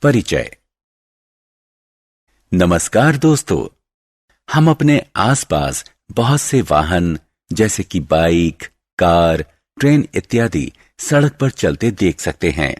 परिचय। नमस्कार दोस्तों, हम अपने आसपास बहुत से वाहन जैसे कि बाइक, कार, ट्रेन इत्यादि सड़क पर चलते देख सकते हैं।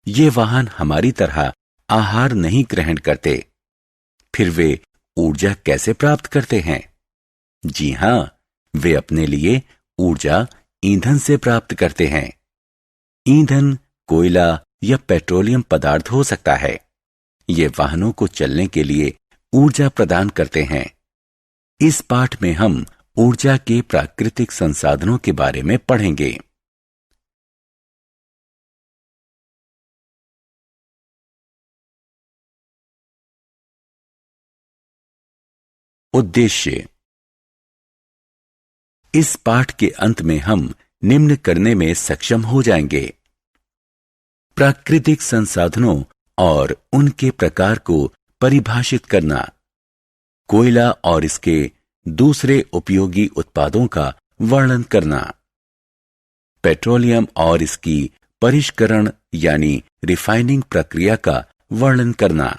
ये वाहन हमारी तरह आहार नहीं ग्रहण करते। फिर वे ऊर्जा कैसे प्राप्त करते हैं? जी हां, वे अपने लिए ऊर्जा ईंधन से प्राप्त करते हैं। ईंधन कोयला या पेट्रोलियम पदार्थ हो सकता है। ये वाहनों को चलने के लिए ऊर्जा प्रदान करते हैं। इस पाठ में हम ऊर्जा के प्राकृतिक संसाधनों के बारे में पढ़ेंगे। उद्देश्य। इस पाठ के अंत में हम निम्न करने में सक्षम हो जाएंगे: प्राकृतिक संसाधनों और उनके प्रकार को परिभाषित करना, कोयला और इसके दूसरे उपयोगी उत्पादों का वर्णन करना, पेट्रोलियम और इसकी परिष्करण यानी रिफाइनिंग प्रक्रिया का वर्णन करना,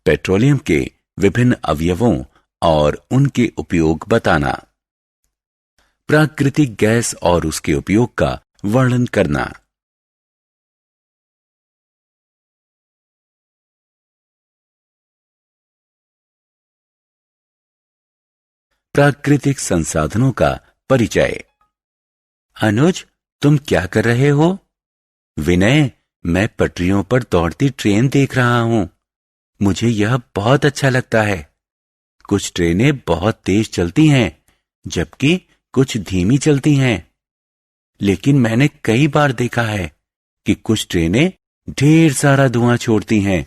पेट्रोलियम के विभिन्न अवयवों और उनके उपयोग बताना, प्राकृतिक गैस और उसके उपयोग का वर्णन करना। प्राकृतिक संसाधनों का परिचय। अनुज, तुम क्या कर रहे हो? विनय, मैं पटरियों पर दौड़ती ट्रेन देख रहा हूं। मुझे यह बहुत अच्छा लगता है। कुछ ट्रेनें बहुत तेज चलती हैं, जबकि कुछ धीमी चलती हैं। लेकिन मैंने कई बार देखा है कि कुछ ट्रेनें ढेर सारा धुआं छोड़ती हैं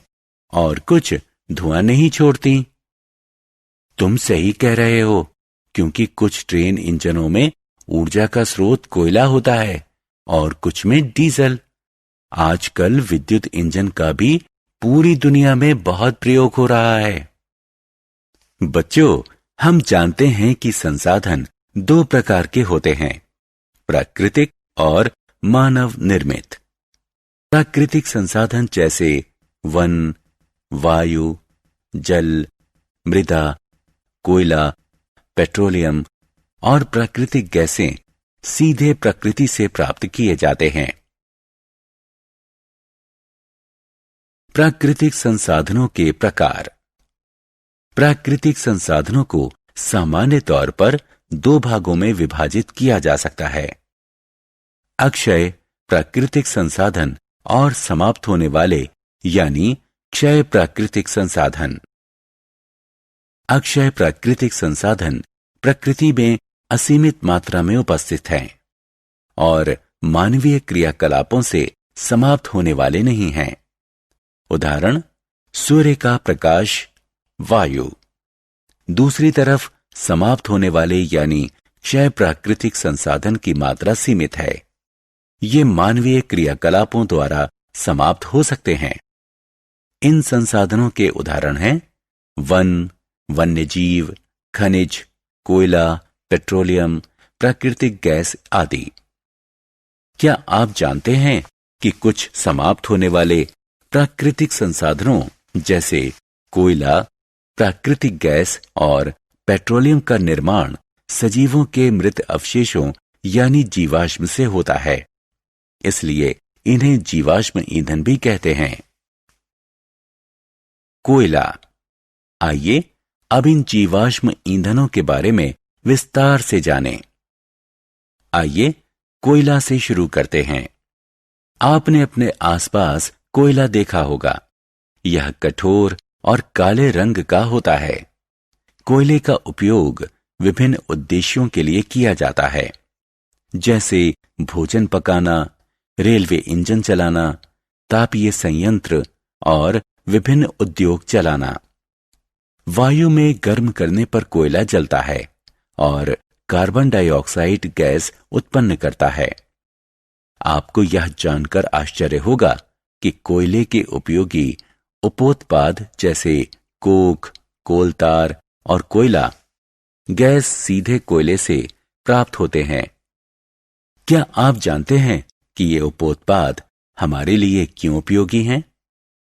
और कुछ धुआं नहीं छोड़ती। तुम सही कह रहे हो, क्योंकि कुछ ट्रेन इंजनों में ऊर्जा का स्रोत कोयला होता है और कुछ में डीजल। आजकल विद्युत इंजन का भी पूरी दुनिया में बहुत प्रयोग हो रहा है। बच्चों, हम जानते हैं कि संसाधन दो प्रकार के होते हैं: प्राकृतिक और मानव निर्मित। प्राकृतिक संसाधन जैसे वन, वायु, जल, मृदा, कोयला, पेट्रोलियम और प्राकृतिक गैसें सीधे प्रकृति से प्राप्त किए जाते हैं। प्राकृतिक संसाधनों के प्रकार। प्राकृतिक संसाधनों को सामान्य तौर पर दो भागों में विभाजित किया जा सकता है: अक्षय प्राकृतिक संसाधन और समाप्त होने वाले यानी क्षय प्राकृतिक संसाधन। अक्षय प्राकृतिक संसाधन प्रकृति में असीमित मात्रा में उपस्थित हैं और मानवीय क्रियाकलापों से समाप्त होने वाले नहीं हैं। उदाहरण: सूर्य का प्रकाश, वायु। दूसरी तरफ समाप्त होने वाले यानी क्षय प्राकृतिक संसाधन की मात्रा सीमित है। ये मानवीय क्रियाकलापों द्वारा समाप्त हो सकते हैं। इन संसाधनों के उदाहरण हैं वन, वन्यजीव, खनिज, कोयला, पेट्रोलियम, प्राकृतिक गैस आदि। क्या आप जानते हैं कि कुछ समाप्त होने वाले प्राकृतिक संसाधनों जैसे कोयला, प्राकृतिक गैस और पेट्रोलियम का निर्माण सजीवों के मृत अवशेषों यानी जीवाश्म से होता है, इसलिए इन्हें जीवाश्म ईंधन भी कहते हैं। कोयला। आइए अब इन जीवाश्म ईंधनों के बारे में विस्तार से जानें। आइए कोयला से शुरू करते हैं। आपने अपने आसपास कोयला देखा होगा। यह कठोर और काले रंग का होता है। कोयले का उपयोग विभिन्न उद्देश्यों के लिए किया जाता है, जैसे भोजन पकाना, रेलवे इंजन चलाना, तापीय संयंत्र और विभिन्न उद्योग चलाना। वायु में गर्म करने पर कोयला जलता है और कार्बन डाइऑक्साइड गैस उत्पन्न करता है। आपको यह जानकर आश्चर्य होगा कि कोयले के उपयोगी उपोत्पाद जैसे कोक, कोलतार और कोयला गैस सीधे कोयले से प्राप्त होते हैं। क्या आप जानते हैं कि ये उपोत्पाद हमारे लिए क्यों उपयोगी हैं?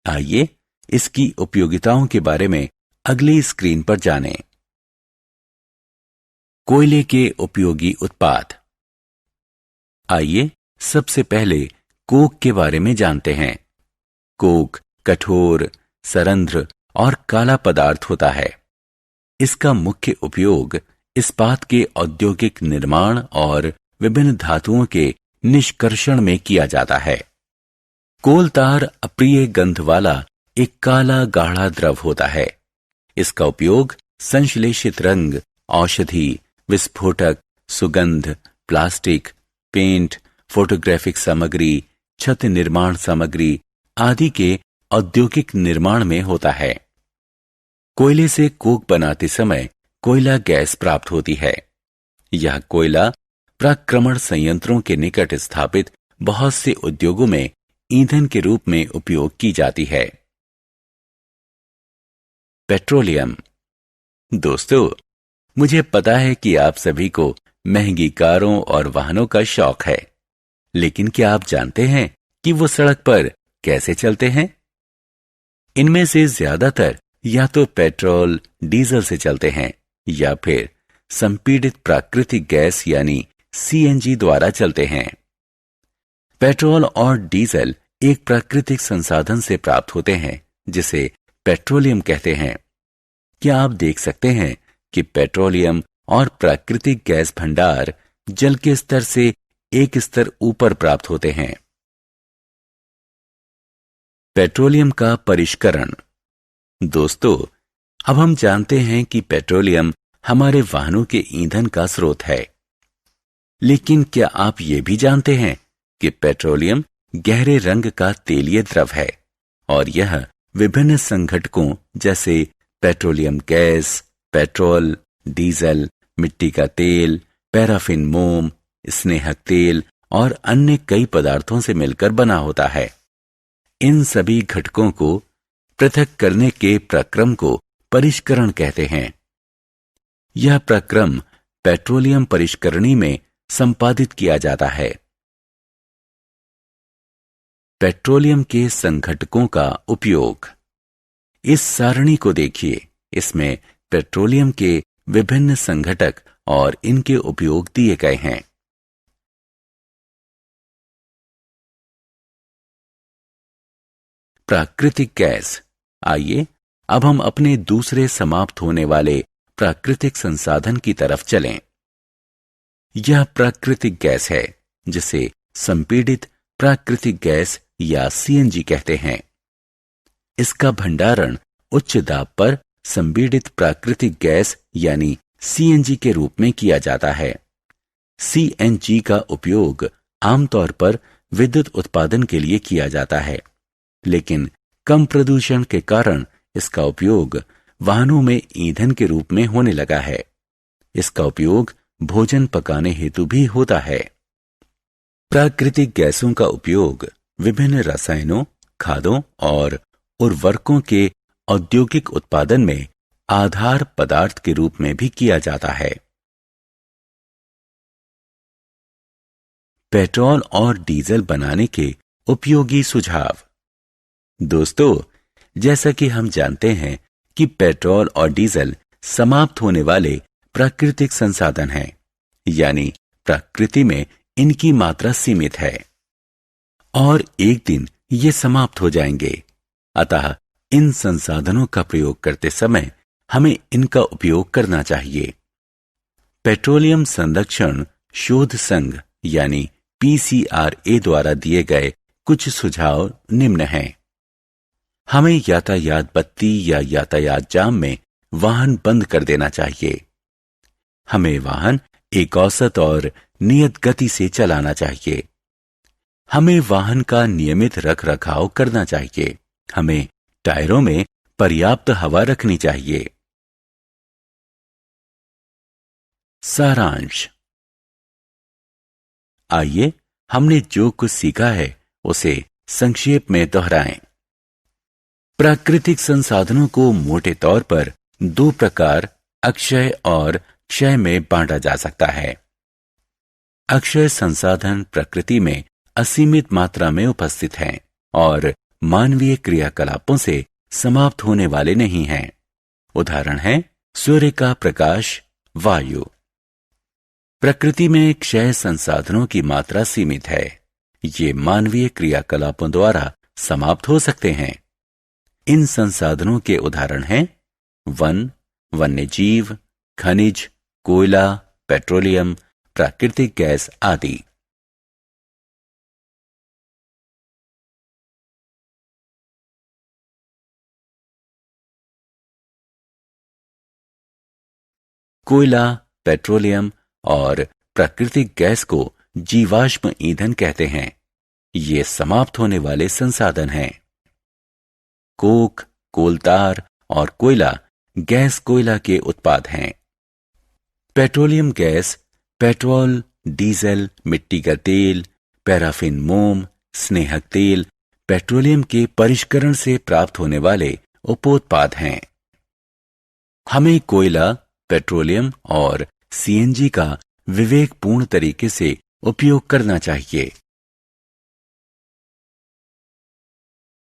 आइए इसकी उपयोगिताओं के बारे में अगली स्क्रीन पर जानें। कोयले के उपयोगी उत्पाद। आइए सबसे पहले कोक के बारे में जानते हैं। कोक कठोर, सरंध्र और काला पदार्थ होता है। इसका मुख्य उपयोग इस्पात के औद्योगिक निर्माण और विभिन्न धातुओं के निष्कर्षण में किया जाता है। कोलतार अप्रिय गंध वाला एक काला गाढ़ा द्रव होता है। इसका उपयोग संश्लेषित रंग, औषधि, विस्फोटक, सुगंध, प्लास्टिक, पेंट, फोटोग्राफिक सामग्री, छत निर्माण सामग्री आदि के औद्योगिक निर्माण में होता है। कोयले से कोक बनाते समय कोयला गैस प्राप्त होती है। यह कोयला प्राक्रमण संयंत्रों के निकट स्थापित बहुत से उद्योगों में ईंधन के रूप में उपयोग की जाती है। पेट्रोलियम। दोस्तों, मुझे पता है कि आप सभी को महंगी कारों और वाहनों का शौक है, लेकिन क्या आप जानते हैं कि वो सड़क पर कैसे चलते हैं? इनमें से ज्यादातर या तो पेट्रोल, डीजल से चलते हैं या फिर संपीड़ित प्राकृतिक गैस यानी सीएनजी द्वारा चलते हैं। पेट्रोल और डीजल एक प्राकृतिक संसाधन से प्राप्त होते हैं जिसे पेट्रोलियम कहते हैं। क्या आप देख सकते हैं कि पेट्रोलियम और प्राकृतिक गैस भंडार जल के स्तर से एक स्तर ऊपर प्राप्त होते हैं। पेट्रोलियम का परिष्करण। दोस्तों, अब हम जानते हैं कि पेट्रोलियम हमारे वाहनों के ईंधन का स्रोत है, लेकिन क्या आप ये भी जानते हैं कि पेट्रोलियम गहरे रंग का तेलीय द्रव है और यह विभिन्न संघटकों जैसे पेट्रोलियम गैस, पेट्रोल, डीजल, मिट्टी का तेल, पैराफिन मोम, स्नेहक तेल और अन्य कई पदार्थों से मिलकर बना होता है। इन सभी घटकों को पृथक करने के प्रक्रम को परिष्करण कहते हैं। यह प्रक्रम पेट्रोलियम परिष्करणी में संपादित किया जाता है। पेट्रोलियम के संघटकों का उपयोग। इस सारणी को देखिए। इसमें पेट्रोलियम के विभिन्न संघटक और इनके उपयोग दिए गए हैं। प्राकृतिक गैस। आइए अब हम अपने दूसरे समाप्त होने वाले प्राकृतिक संसाधन की तरफ चलें। यह प्राकृतिक गैस है जिसे संपीड़ित प्राकृतिक गैस या सीएनजी कहते हैं। इसका भंडारण उच्च दाब पर संपीड़ित प्राकृतिक गैस यानी सीएनजी के रूप में किया जाता है। सीएनजी का उपयोग आमतौर पर विद्युत उत्पादन के लिए किया जाता है, लेकिन कम प्रदूषण के कारण इसका उपयोग वाहनों में ईंधन के रूप में होने लगा है। इसका उपयोग भोजन पकाने हेतु भी होता है। प्राकृतिक गैसों का उपयोग विभिन्न रसायनों, खादों और उर्वरकों के औद्योगिक उत्पादन में आधार पदार्थ के रूप में भी किया जाता है। पेट्रोल और डीजल बनाने के उपयोगी सुझाव। दोस्तों, जैसा कि हम जानते हैं कि पेट्रोल और डीजल समाप्त होने वाले प्राकृतिक संसाधन हैं, यानी प्रकृति में इनकी मात्रा सीमित है और एक दिन ये समाप्त हो जाएंगे। अतः इन संसाधनों का प्रयोग करते समय हमें इनका उपयोग करना चाहिए। पेट्रोलियम संरक्षण शोध संघ यानी पीसीआरए द्वारा दिए गए कुछ सुझाव निम्न हैं। हमें यातायात बत्ती या यातायात जाम में वाहन बंद कर देना चाहिए। हमें वाहन एक औसत और नियत गति से चलाना चाहिए। हमें वाहन का नियमित रख रखाव करना चाहिए। हमें टायरों में पर्याप्त हवा रखनी चाहिए। सारांश। आइए हमने जो कुछ सीखा है उसे संक्षेप में दोहराएं। प्राकृतिक संसाधनों को मोटे तौर पर दो प्रकार अक्षय और क्षय में बांटा जा सकता है। अक्षय संसाधन प्रकृति में असीमित मात्रा में उपस्थित हैं और मानवीय क्रियाकलापों से समाप्त होने वाले नहीं हैं। उदाहरण है सूर्य का प्रकाश, वायु। प्रकृति में क्षय संसाधनों की मात्रा सीमित है। ये मानवीय क्रियाकलापों द्वारा समाप्त हो सकते हैं। इन संसाधनों के उदाहरण हैं वन, वन्यजीव, खनिज, कोयला, पेट्रोलियम, प्राकृतिक गैस आदि। कोयला, पेट्रोलियम और प्राकृतिक गैस को जीवाश्म ईंधन कहते हैं। ये समाप्त होने वाले संसाधन हैं। कोक, कोलतार और कोयला गैस कोयला के उत्पाद हैं। पेट्रोलियम गैस पेट्रोल, डीजल, मिट्टी का तेल, पैराफिन मोम, स्नेहक तेल, पेट्रोलियम के परिष्करण से प्राप्त होने वाले उपोत्पाद हैं। हमें कोयला, पेट्रोलियम और सीएनजी का विवेकपूर्ण तरीके से उपयोग करना चाहिए।